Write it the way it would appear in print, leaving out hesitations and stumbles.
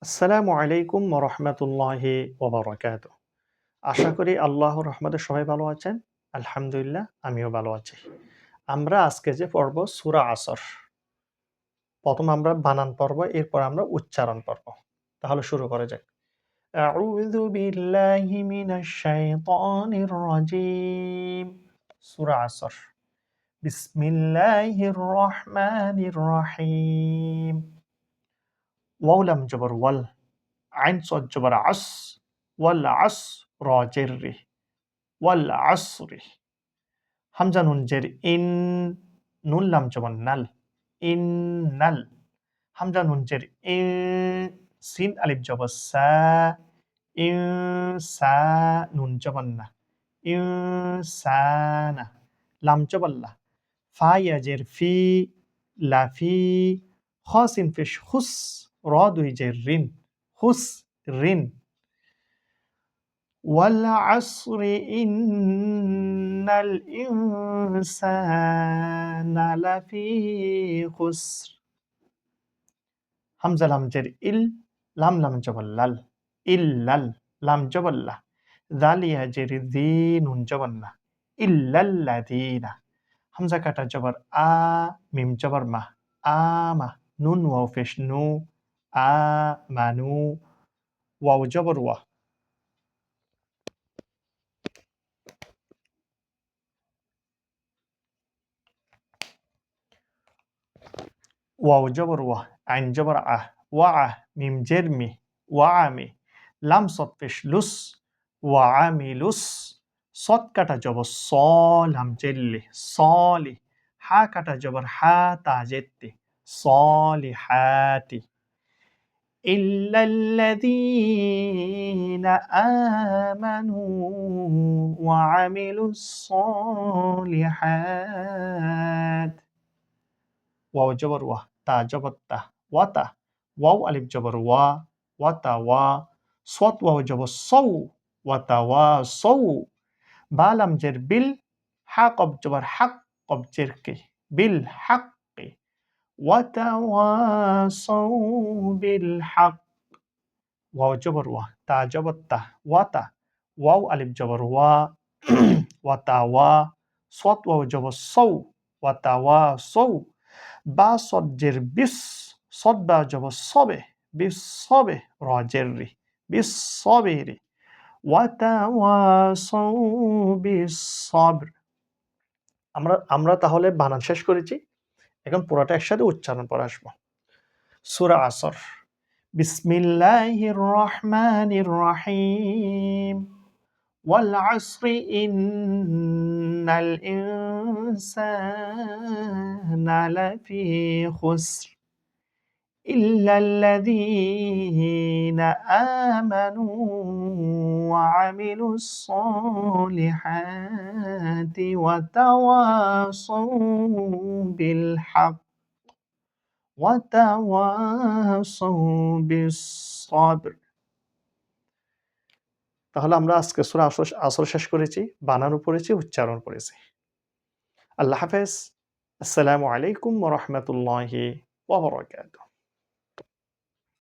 আসসালামু আলাইকুম ওয়া রাহমাতুল্লাহি ওয়া বারাকাতুহু। আশা করি আল্লাহর রহমতে সবাই ভালো আছেন। আলহামদুলিল্লাহ আমিও ভালো আছি। আমরা আজকে যে পড়ব সূরা আসর। ১ম আমরা বানান পড়ব, এরপর আমরা উচ্চারণ পড়ব। তাহলে শুরু করা যাক। আউযু বিল্লাহি মিনাশ শাইতানির রাজীম। সূরা আসর। বিসমিল্লাহির রহমানির রহিম। ওয়াও লাম জবর ওয়াল, আইন সদ জবর আস, ওয়াল আস র জের রি, ওয়াল আসরি। হামজা নুন জের ইন, নুন লাম জবর নাল, ইন্নাল। হামজা নুন জের ই, সিন আলিফ জবর সা, ইনসা, নুন জবর না, ইনসানা। লাম জবর লা, ফা ইয়া জের ফি, লাফি। খ সিন পেশ খুস, র দুই জের রিন, খুস রিন। والعصر إن الإنسان لفي خسر. হামজা লাম জের ইল, লাম লাম জবর লাল, ইল্লাল। লাম জবর লা, দাল ইয়া জের দি, নুন জবর না, ইল্লাল্লাযীনা। হামজা কাটা জবর আ, মিম জবর মা, আমা। নুন ওয়াও পেশ নু, আমানু। ওয়াও জবর ওয়া, ওয়াও জবর ওয়া, আইন জবর আহ, ওয়া আহ, মিম জের মি, ওয়া আমি। লাম সদ পেশ লুস, ওয়া আমিলুস। সদ কাটা জবর স, লাম জেল্লি, সলি। হা কাটা জবর হা, তা জেত্তি, সলিহাতি। ইল্লাল্লাযীনা আমানু ওয়া আমিলুস সলিহাত। ওয়াও জবর ওয়া, তা জবর তা, ওয়াতা। ওয়াও আলিফ জবর ওয়া, ওয়াতা ওয়া। সদ ওয়াও জবর সৌ, ওয়াতা ওয়া সৌ। বা লাম জের বিল, হা কব জবর হাক, কব জের কে, বিল হাক্কি। ওয়াতা ওয়া সৌ বিল হাক। ওয়াও জবর ওয়া, তা জবর তা, ওয়াতা। ওয়াও আলিফ জবর ওয়া, ওয়াতা ওয়া। সদ ওয়াও জবর সৌ, ওয়াতা ওয়া সৌ। বা সদ জের বিস, সদ বা জবর সবে, বিস সবে, র জের রি, বিস সবে রি। ওয়াতা ওয়া সৌ বিস সবর। আমরা আমরা তাহলে বানান শেষ করেছি। এখন পুরোটা একসাথে উচ্চারণ পরে আসবো। সূরা আসর। বিসমিল্লাহির রহমানির রহিম। ওয়াল আসরি ইন্নাল ইনসানা লাফি খুসর ইল্লাল্লাযীনা আমানু ওয়া আমিলুস সলিহাতি ওয়া তাওয়াসাউ বিল হক ওয়া তাওয়াসাউ বিস সবর। তাহলে আমরা আজকে সূরা আসর শেষ করেছি, বানানও পড়েছি, উচ্চারণ করেছি। আল্লাহ হাফেজ। আসসালামু আলাইকুম ওয়া রাহমাতুল্লাহি ওয়া বারাকাতুহু।